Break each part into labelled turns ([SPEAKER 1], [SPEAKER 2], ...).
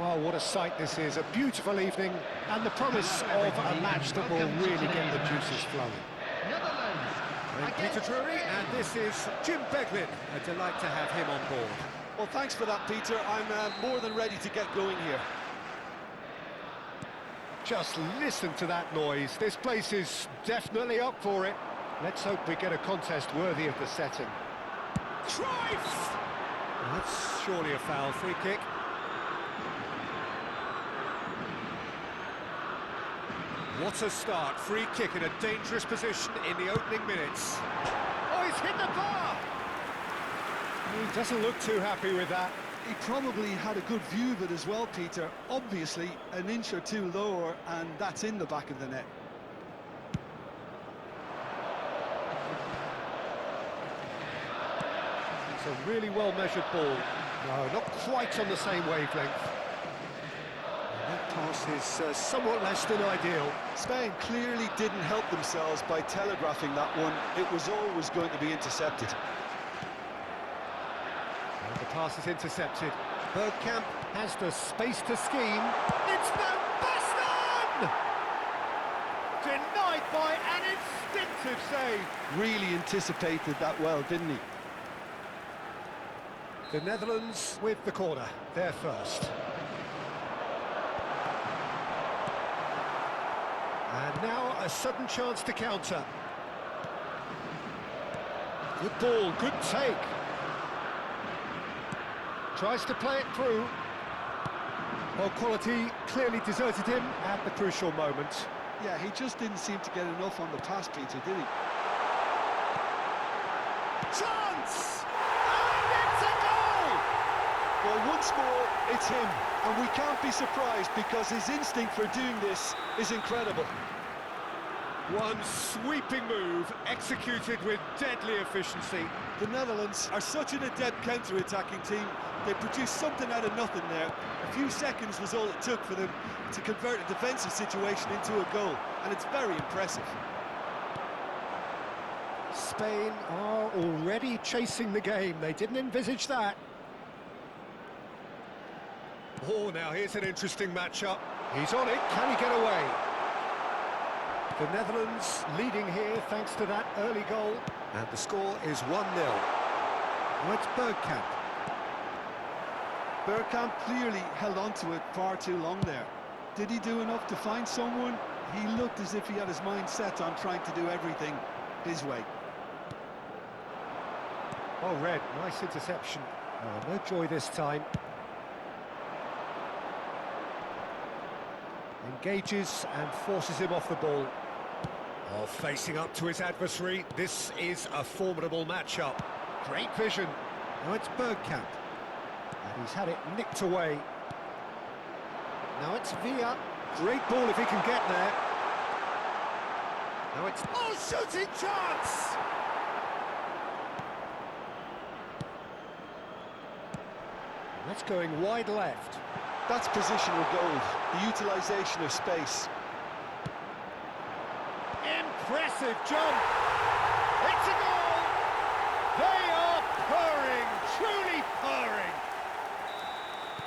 [SPEAKER 1] Well, what a sight this is. A beautiful evening and the promise of a match that will really get the juices flowing.
[SPEAKER 2] I'm Peter Drury, and this is Jim Beglin. A delight to have him on board.
[SPEAKER 3] Well, thanks for that, Peter. I'm more than ready to get going here.
[SPEAKER 1] Just listen to that noise. This place is definitely up for it. Let's hope we get a contest worthy of the setting.
[SPEAKER 2] Cruyff! That's surely a foul. Free kick. What a start. Free kick in a dangerous position in the opening minutes.
[SPEAKER 1] Oh, he's hit the bar! He doesn't look too happy with that.
[SPEAKER 3] He probably had a good view of it as well, Peter. Obviously, an inch or two lower, and that's in the back of the net.
[SPEAKER 1] It's a really well-measured ball. No, not quite on the same wavelength. And that pass is somewhat less than ideal.
[SPEAKER 3] Spain clearly didn't help themselves by telegraphing that one. It was always going to be intercepted.
[SPEAKER 1] And the pass is intercepted. Bergkamp has the space to scheme. It's Van Basten! Denied by an instinctive save.
[SPEAKER 3] Really anticipated that well, didn't he?
[SPEAKER 1] The Netherlands with the corner, they're first. And now a sudden chance to counter. Good ball, good take. Tries to play it through. Well, quality clearly deserted him at the crucial moment.
[SPEAKER 3] Yeah, he just didn't seem to get enough on the pass, Peter, did he?
[SPEAKER 1] Chance! And it's a goal!
[SPEAKER 3] Well, once more, it's him. And we can't be surprised because his instinct for doing this is incredible.
[SPEAKER 2] One sweeping move, executed with deadly efficiency.
[SPEAKER 3] The Netherlands are such an adept counter-attacking team. They produced something out of nothing there. A few seconds was all it took for them to convert a defensive situation into a goal, and it's very impressive.
[SPEAKER 1] Spain are already chasing the game. They didn't envisage that.
[SPEAKER 2] Oh, now here's an interesting matchup.
[SPEAKER 1] He's on it. Can he get away? The Netherlands leading here thanks to that early goal.
[SPEAKER 2] And the score is 1-0.
[SPEAKER 1] Now it's Bergkamp.
[SPEAKER 3] Bergkamp clearly held on to it far too long there. Did he do enough to find someone? He looked as if he had his mind set on trying to do everything his way.
[SPEAKER 1] Oh, Red, nice interception. Oh, no joy this time. Engages and forces him off the ball.
[SPEAKER 2] Oh, facing up to his adversary, this is a formidable matchup.
[SPEAKER 1] Great vision. Now it's Bergkamp. And he's had it nicked away. Now it's Villa. Great ball if he can get there. Now it's...
[SPEAKER 2] Oh, shooting chance!
[SPEAKER 1] That's going wide left.
[SPEAKER 3] That's positional gold, the utilisation of space.
[SPEAKER 1] Impressive jump! It's a goal! They are purring, truly purring!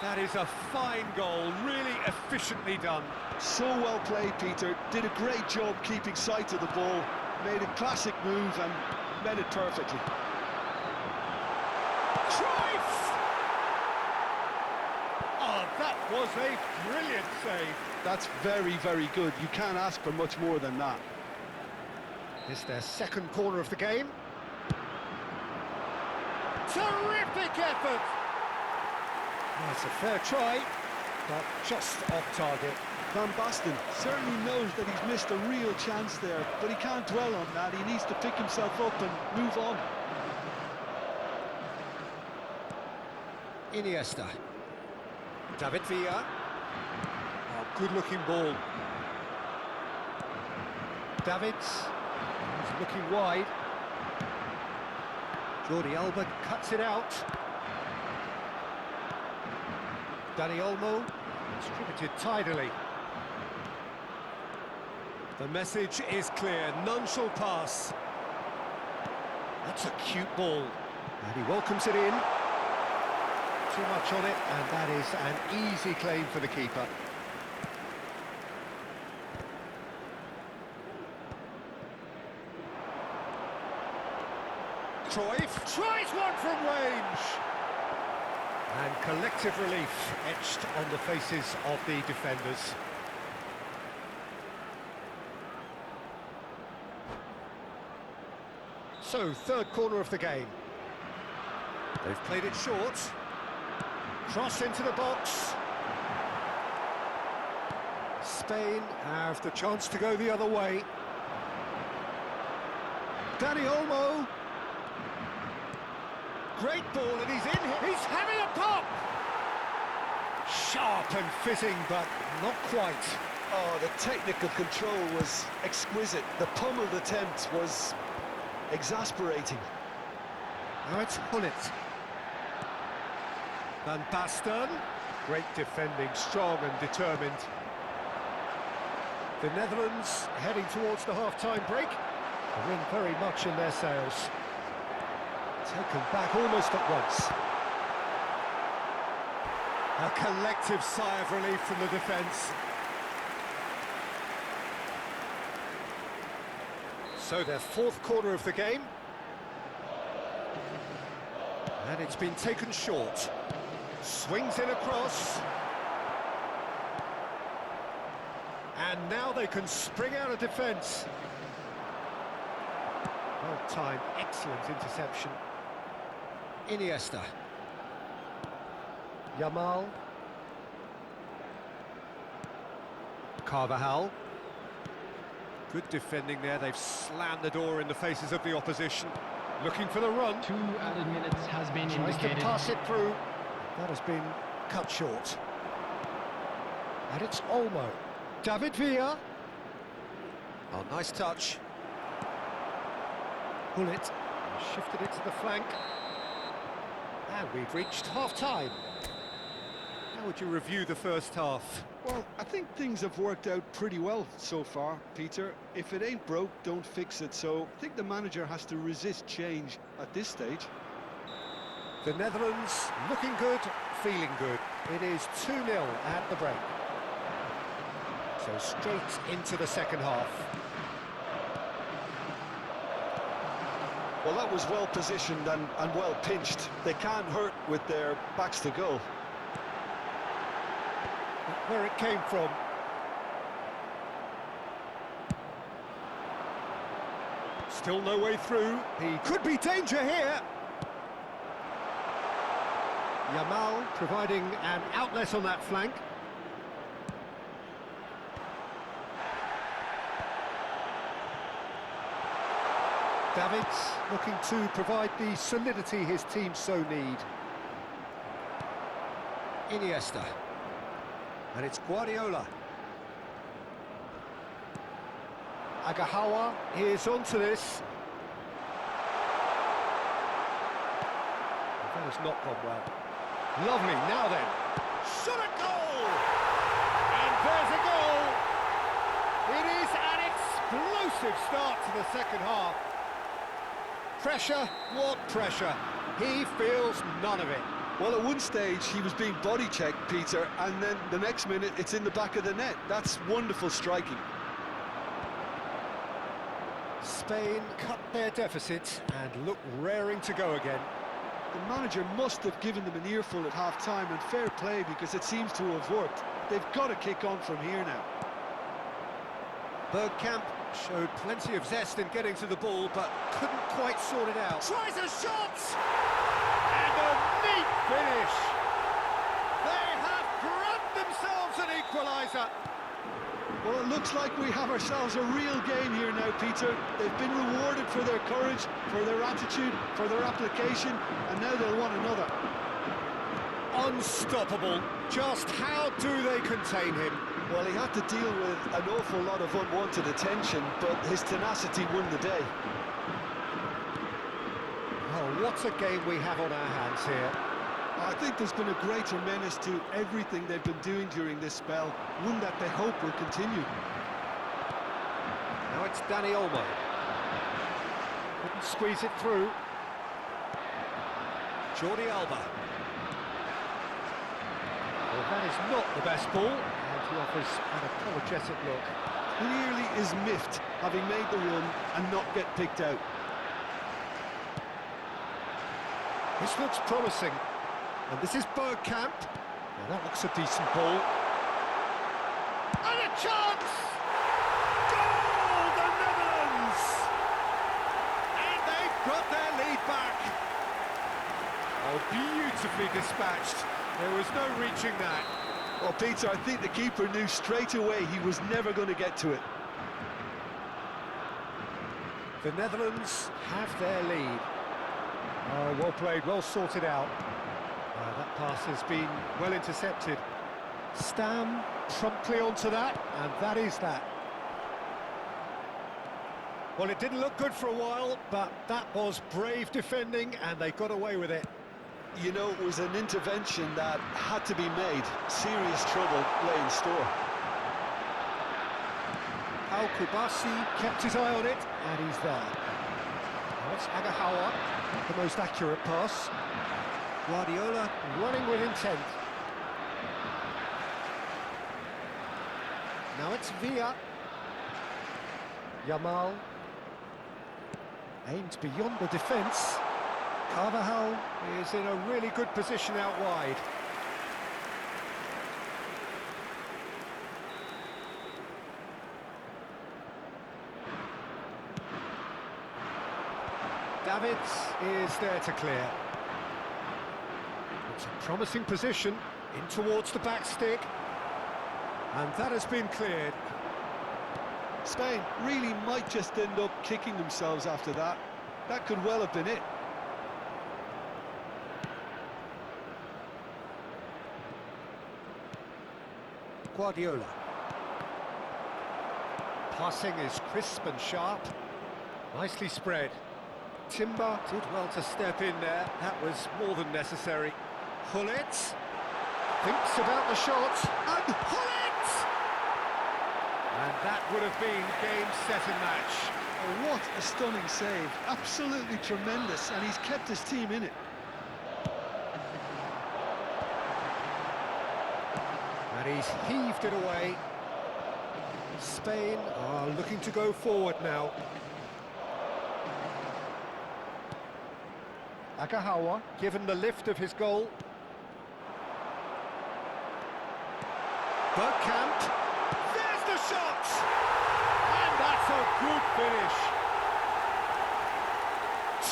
[SPEAKER 2] That is a fine goal, really efficiently done.
[SPEAKER 3] So well played, Peter. Did a great job keeping sight of the ball. Made a classic move and met it perfectly.
[SPEAKER 2] Cruyff! Oh, that was a brilliant save.
[SPEAKER 3] That's very, very good. You can't ask for much more than that.
[SPEAKER 1] It's their second corner of the game. Terrific effort! That's a fair try, but just off target.
[SPEAKER 3] Van Basten certainly knows that he's missed a real chance there, but he can't dwell on that. He needs to pick himself up and move on.
[SPEAKER 1] Iniesta.
[SPEAKER 2] David Villa.
[SPEAKER 1] Oh, good-looking ball. Davids. He's looking wide. Jordi Alba cuts it out. Dani Olmo distributed tidily.
[SPEAKER 2] The message is clear, none shall pass.
[SPEAKER 1] That's a cute ball. And he welcomes it in. too much on it, and that is an easy claim for the keeper. Cruyff tries one from range. And collective relief etched on the faces of the defenders. So, third corner of the game. They've played it short. Cross into the box. Spain have the chance to go the other way. Dani Olmo. Great ball, and he's in here. He's having a pop! Sharp and fitting, but not quite.
[SPEAKER 3] Oh, the technical control was exquisite. The pummeled attempt was exasperating.
[SPEAKER 1] Now it's Hullet. Van Basten. Great defending, strong and determined. The Netherlands heading towards the half-time break. The wind very much in their sails. Taken back almost at once. A collective sigh of relief from the defence. So their fourth corner of the game. And it's been taken short. Swings in across. And now they can spring out of defence. Well timed, excellent interception. Iniesta. Yamal. Carvajal. Good defending there, they've slammed the door in the faces of the opposition. Looking for the run.
[SPEAKER 4] 2 added minutes has been
[SPEAKER 1] Tries
[SPEAKER 4] indicated.
[SPEAKER 1] to pass it through. That has been cut short. And it's Olmo. David Villa. Oh, nice touch. Hullet shifted it to the flank. And we've reached half-time. How would you review the first half?
[SPEAKER 3] Well, I think things have worked out pretty well so far, Peter. If it ain't broke, don't fix it. So I think the manager has to resist change at this stage.
[SPEAKER 1] The Netherlands looking good, feeling good. It is 2-0 at the break. So straight into the second half.
[SPEAKER 3] Well, that was well positioned and well pinched. They can't hurt with their backs to goal.
[SPEAKER 1] Where it came from. Still no way through. He could be danger here. Yamal providing an outlet on that flank. Davids looking to provide the solidity his team so need. Iniesta. And it's Guardiola. Agahawa is onto this. That has not gone well. Lovely, now then. Shot a goal! And there's a goal! It is an explosive start to the second half. Pressure, what pressure? He feels none of it.
[SPEAKER 3] Well, at one stage he was being body checked, Peter, and then the next minute it's in the back of the net. That's wonderful striking.
[SPEAKER 1] Spain cut their deficit and look raring to go again.
[SPEAKER 3] The manager must have given them an earful at half-time, and fair play, because it seems to have worked. They've got to kick on from here now.
[SPEAKER 1] Bergkamp showed plenty of zest in getting to the ball, but couldn't quite sort it out. Tries a shot! And a neat finish! They have grabbed themselves an equaliser!
[SPEAKER 3] Well, it looks like we have ourselves a real game here now, Peter. They've been rewarded for their courage, for their attitude, for their application, and now they'll want another.
[SPEAKER 1] Unstoppable. Just how do they contain him?
[SPEAKER 3] Well, he had to deal with an awful lot of unwanted attention, but his tenacity won the day.
[SPEAKER 1] Oh, what a game we have on our hands here.
[SPEAKER 3] I think there's been a greater menace to everything they've been doing during this spell, one that they hope will continue.
[SPEAKER 1] Now it's Dani Olmo. Couldn't squeeze it through. Jordi Alba.
[SPEAKER 2] that is not the best ball, and he offers an apologetic look.
[SPEAKER 3] Clearly is miffed, having made the run and not get picked out.
[SPEAKER 2] This looks promising, and this is Bergkamp. Now that looks a decent ball.
[SPEAKER 1] And a chance! Goal, the Netherlands! And they've got their lead back.
[SPEAKER 2] Oh, beautifully dispatched. There was no reaching that.
[SPEAKER 3] Well, Peter, I think the keeper knew straight away he was never going to get to it.
[SPEAKER 2] The Netherlands have their lead. Oh, well played, well sorted out. That pass has been well intercepted. Stam promptly onto that, and that is that. Well, it didn't look good for a while, but that was brave defending, and they got away with it.
[SPEAKER 3] You know, it was an intervention that had to be made. Serious trouble lay in store.
[SPEAKER 2] Al-Kubasi kept his eye on it, and he's there. Now it's Agahawa, the most accurate pass. Guardiola running with intent. Now it's Villa. Yamal aimed beyond the defence. Carvajal is in a really good position out wide. Davids is there to clear. It's a promising position in towards the back stick, and that has been cleared.
[SPEAKER 3] Spain really might just end up kicking themselves after that. That could well have been it.
[SPEAKER 2] Guardiola. Passing is crisp and sharp. Nicely spread. Timber did well to step in there. That was more than necessary. Hullet thinks about the shot, and Hullet! And that would have been game, set and match.
[SPEAKER 3] Oh, what a stunning save. Absolutely tremendous, and he's kept his team in it.
[SPEAKER 2] And he's heaved it away. Spain are looking to go forward now. Agahawa, given the lift of his goal. Bergkamp.
[SPEAKER 1] There's the shot! And that's a good finish.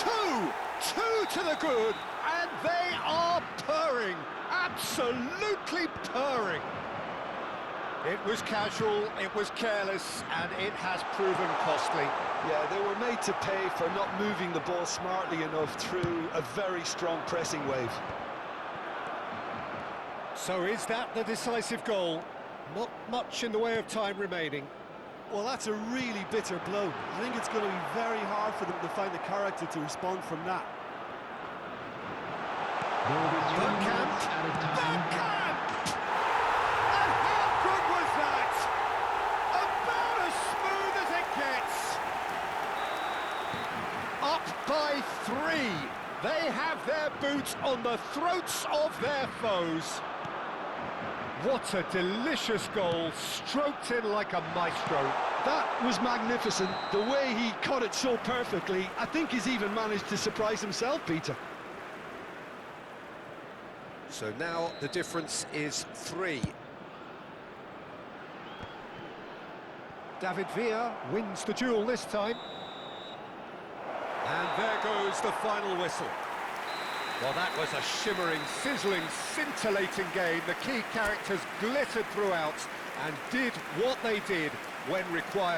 [SPEAKER 1] Two to the good, and they are purring, absolutely purring.
[SPEAKER 2] It was casual, it was careless, and it has proven costly.
[SPEAKER 3] Yeah, they were made to pay for not moving the ball smartly enough through a very strong pressing wave.
[SPEAKER 2] So is that the decisive goal? Not much in the way of time remaining.
[SPEAKER 3] Well, that's a really bitter blow. I think it's going to be very hard for them to find the character to respond from that.
[SPEAKER 4] There will be 3
[SPEAKER 2] Bergkamp.
[SPEAKER 4] minutes at a time.
[SPEAKER 1] Bergkamp! And how good was that? About as smooth as it gets.
[SPEAKER 2] Up by 3. They have their boots on the throats of their foes. What a delicious goal, stroked in like a maestro.
[SPEAKER 3] That was magnificent. The way he caught it so perfectly, I think he's even managed to surprise himself, Peter.
[SPEAKER 2] So now the difference is 3. David Villa wins the duel this time. And there goes the final whistle. Well, that was a shimmering, sizzling, scintillating game. The key characters glittered throughout and did what they did when required.